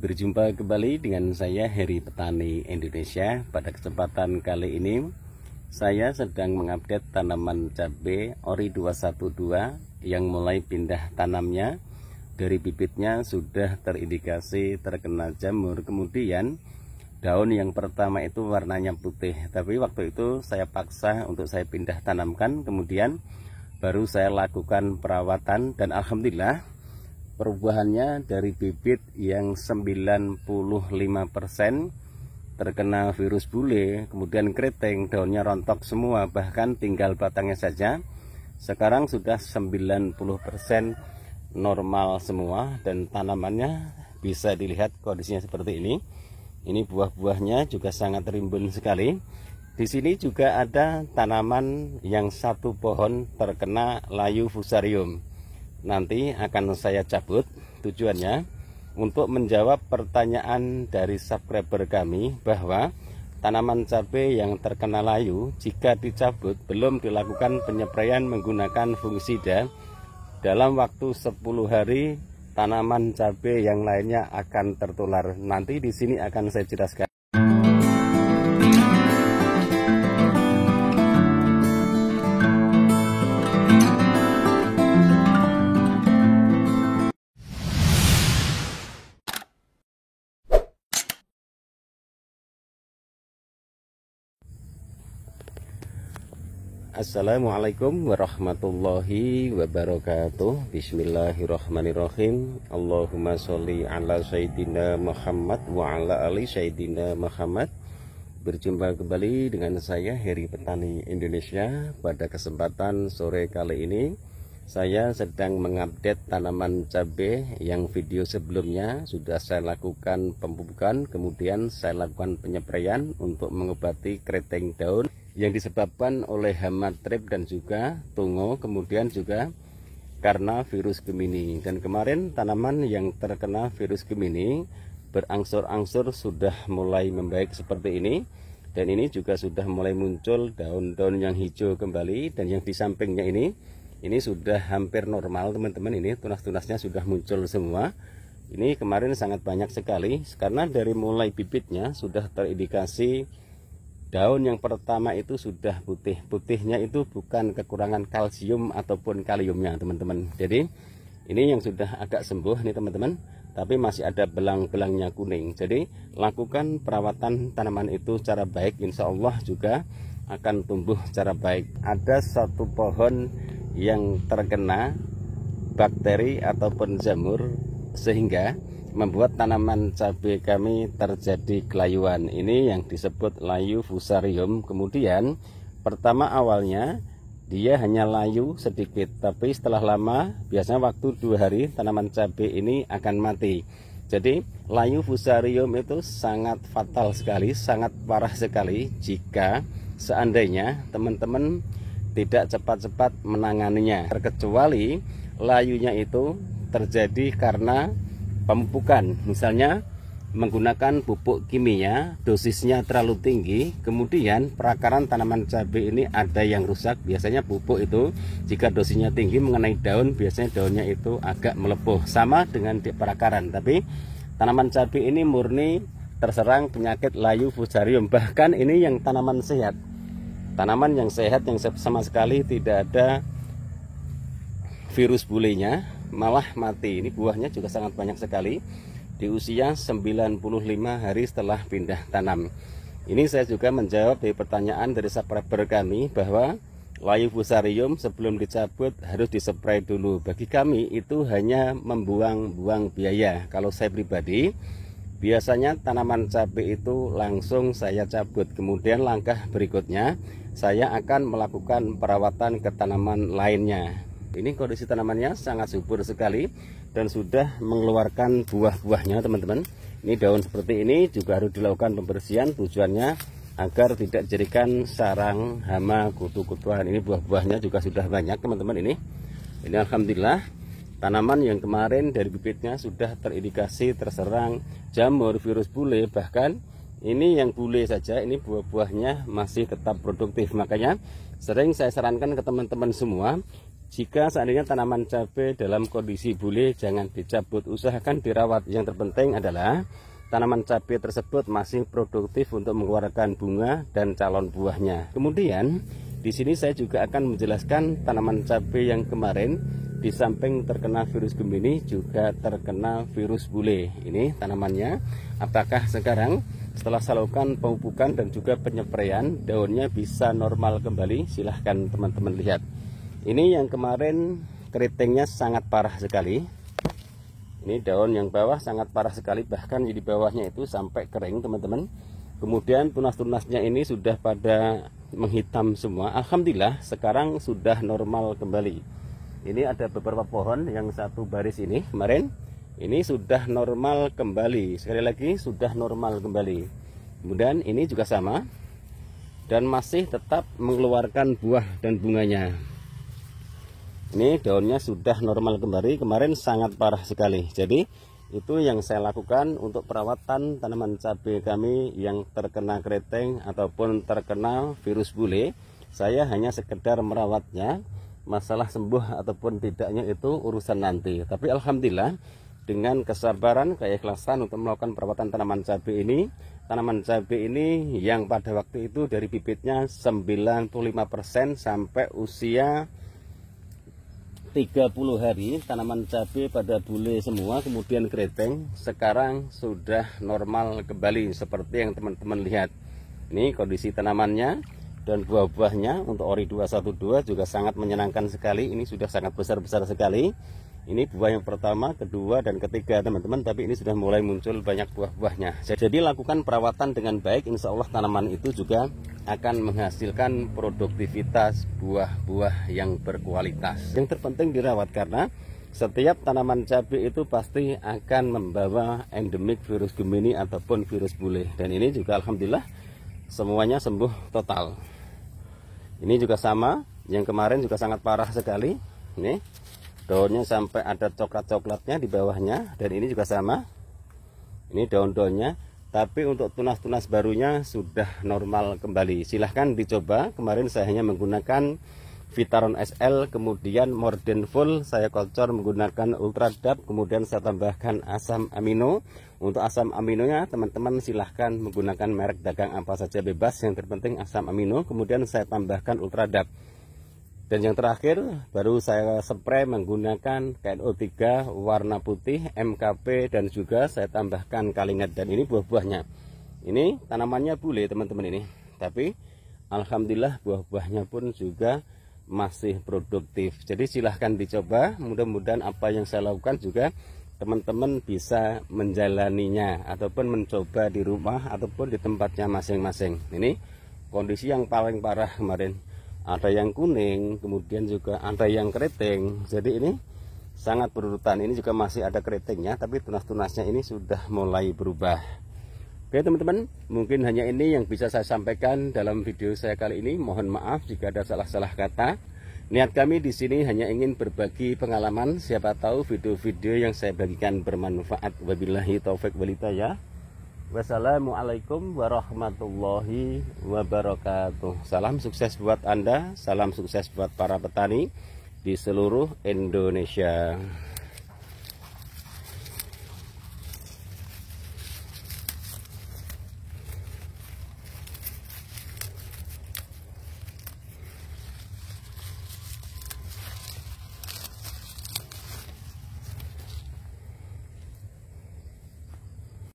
Berjumpa kembali dengan saya Heri Petani Indonesia. Pada kesempatan kali ini saya sedang mengupdate tanaman cabai Ori 212 yang mulai pindah tanamnya. Dari bibitnya sudah terindikasi terkena jamur. Kemudian daun yang pertama itu warnanya putih, tapi waktu itu saya paksa untuk saya pindah tanamkan. Kemudian baru saya lakukan perawatan dan alhamdulillah perubahannya dari bibit yang 95% terkena virus bule, kemudian keriting, daunnya rontok semua, bahkan tinggal batangnya saja. Sekarang sudah 90% normal semua dan tanamannya bisa dilihat kondisinya seperti ini. Ini buah-buahnya juga sangat rimbun sekali. Di sini juga ada tanaman yang satu pohon terkena layu fusarium. Nanti akan saya cabut. Tujuannya untuk menjawab pertanyaan dari subscriber kami bahwa tanaman cabai yang terkena layu jika dicabut belum dilakukan penyepraian menggunakan fungisida, dalam waktu 10 hari tanaman cabai yang lainnya akan tertular. Nanti di sini akan saya jelaskan. Assalamualaikum warahmatullahi wabarakatuh. Bismillahirrahmanirrahim. Allahumma sholli ala sayyidina Muhammad wa ala ali sayyidina Muhammad. Berjumpa kembali dengan saya Heri Petani Indonesia. Pada kesempatan sore kali ini saya sedang mengupdate tanaman cabai yang video sebelumnya sudah saya lakukan pemupukan, kemudian saya lakukan penyepraian untuk mengobati keriting daun yang disebabkan oleh hama trip dan juga tungo, kemudian juga karena virus Gemini. Dan kemarin tanaman yang terkena virus Gemini berangsur-angsur sudah mulai membaik seperti ini, dan ini juga sudah mulai muncul daun-daun yang hijau kembali. Dan yang di sampingnya ini sudah hampir normal teman-teman. Ini tunas-tunasnya sudah muncul semua. Ini kemarin sangat banyak sekali karena dari mulai bibitnya sudah terindikasi daun yang pertama itu sudah putih. Putihnya itu bukan kekurangan kalsium ataupun kaliumnya teman-teman. Jadi ini yang sudah agak sembuh nih teman-teman, tapi masih ada belang-belangnya kuning. Jadi lakukan perawatan tanaman itu secara baik, insya Allah juga akan tumbuh secara baik. Ada satu pohon yang terkena bakteri ataupun jamur sehingga membuat tanaman cabai kami terjadi kelayuan. Ini yang disebut layu fusarium. Kemudian pertama awalnya dia hanya layu sedikit, tapi setelah lama, biasanya waktu 2 hari tanaman cabai ini akan mati. Jadi layu fusarium itu sangat fatal sekali, sangat parah sekali jika seandainya teman-teman tidak cepat-cepat menanganinya. Terkecuali layunya itu terjadi karena pemupukan, misalnya menggunakan pupuk kimia, dosisnya terlalu tinggi, kemudian perakaran tanaman cabai ini ada yang rusak. Biasanya pupuk itu jika dosisnya tinggi mengenai daun, biasanya daunnya itu agak melepuh, sama dengan di perakaran. Tapi tanaman cabai ini murni terserang penyakit layu fusarium. Bahkan ini yang tanaman sehat, tanaman yang sehat yang sama sekali tidak ada virus bulenya, malah mati. Ini buahnya juga sangat banyak sekali di usia 95 hari setelah pindah tanam. Ini saya juga menjawab dari pertanyaan dari subscriber kami bahwa layu fusarium sebelum dicabut harus dispray dulu. Bagi kami itu hanya membuang-buang biaya. Kalau saya pribadi biasanya tanaman cabai itu langsung saya cabut, kemudian langkah berikutnya saya akan melakukan perawatan ke tanaman lainnya. Ini kondisi tanamannya sangat subur sekali dan sudah mengeluarkan buah-buahnya teman-teman. Ini daun seperti ini juga harus dilakukan pembersihan, tujuannya agar tidak dijadikan sarang hama kutu-kutuan. Ini buah-buahnya juga sudah banyak teman-teman. Ini alhamdulillah tanaman yang kemarin dari bibitnya sudah terindikasi terserang jamur virus bule. Bahkan ini yang bule saja, ini buah-buahnya masih tetap produktif. Makanya sering saya sarankan ke teman-teman semua, Jika seandainya tanaman cabai dalam kondisi bule, jangan dicabut, usahakan dirawat. Yang terpenting adalah tanaman cabai tersebut masih produktif untuk mengeluarkan bunga dan calon buahnya. Kemudian di sini saya juga akan menjelaskan tanaman cabai yang kemarin di samping terkena virus Gemini juga terkena virus bule. Ini tanamannya, apakah sekarang setelah saya lakukan pemupukan dan juga penyepraian daunnya bisa normal kembali? Silahkan teman-teman lihat. Ini yang kemarin keritingnya sangat parah sekali. Ini daun yang bawah sangat parah sekali, bahkan di bawahnya itu sampai kering teman-teman. Kemudian tunas-tunasnya ini sudah pada menghitam semua. Alhamdulillah sekarang sudah normal kembali. Ini ada beberapa pohon yang satu baris ini kemarin, ini sudah normal kembali. Sekali lagi sudah normal kembali. Kemudian ini juga sama dan masih tetap mengeluarkan buah dan bunganya. Ini daunnya sudah normal kembali, kemarin sangat parah sekali. Jadi itu yang saya lakukan untuk perawatan tanaman cabai kami yang terkena keriting ataupun terkena virus bule. Saya hanya sekedar merawatnya, masalah sembuh ataupun tidaknya itu urusan nanti. Tapi alhamdulillah dengan kesabaran, keikhlasan untuk melakukan perawatan tanaman cabai ini, yang pada waktu itu dari bibitnya 95% sampai usia 30 hari tanaman cabai pada bule semua, kemudian keriting, sekarang sudah normal kembali seperti yang teman-teman lihat. Ini kondisi tanamannya dan buah-buahnya untuk ori 212 juga sangat menyenangkan sekali. Ini sudah sangat besar-besar sekali. Ini buah yang pertama, kedua, dan ketiga teman-teman, tapi ini sudah mulai muncul banyak buah-buahnya. Jadi lakukan perawatan dengan baik, insya Allah tanaman itu juga akan menghasilkan produktivitas buah-buah yang berkualitas. Yang terpenting dirawat, karena setiap tanaman cabai itu pasti akan membawa endemik virus Gemini ataupun virus bule. Dan ini juga alhamdulillah semuanya sembuh total. Ini juga sama, yang kemarin juga sangat parah sekali. Ini daunnya sampai ada coklat-coklatnya di bawahnya, dan ini juga sama. Ini daun-daunnya, tapi untuk tunas-tunas barunya sudah normal kembali. Silahkan dicoba. Kemarin saya hanya menggunakan Vitaron SL, kemudian Morden Full saya kocor menggunakan Ultradap, kemudian saya tambahkan asam amino. Untuk asam aminonya teman-teman silahkan menggunakan merek dagang apa saja bebas, yang terpenting asam amino. Kemudian saya tambahkan Ultradap. Dan yang terakhir baru saya spray menggunakan KNO3 warna putih, MKP, dan juga saya tambahkan Kalimat. Dan ini buah-buahnya. Ini tanamannya bule teman-teman ini. Tapi alhamdulillah buah-buahnya pun juga masih produktif. Jadi silahkan dicoba. Mudah-mudahan apa yang saya lakukan juga teman-teman bisa menjalaninya ataupun mencoba di rumah ataupun di tempatnya masing-masing. Ini kondisi yang paling parah kemarin. Ada yang kuning, kemudian juga ada yang keriting. Jadi ini sangat berurutan. Ini juga masih ada keritingnya, tapi tunas-tunasnya ini sudah mulai berubah. Oke teman-teman, mungkin hanya ini yang bisa saya sampaikan dalam video saya kali ini. Mohon maaf jika ada salah-salah kata. Niat kami di sini hanya ingin berbagi pengalaman. Siapa tahu video-video yang saya bagikan bermanfaat. Wabillahi taufik wal hidayah. Wassalamualaikum warahmatullahi wabarakatuh. Salam sukses buat Anda, salam sukses buat para petani di seluruh Indonesia.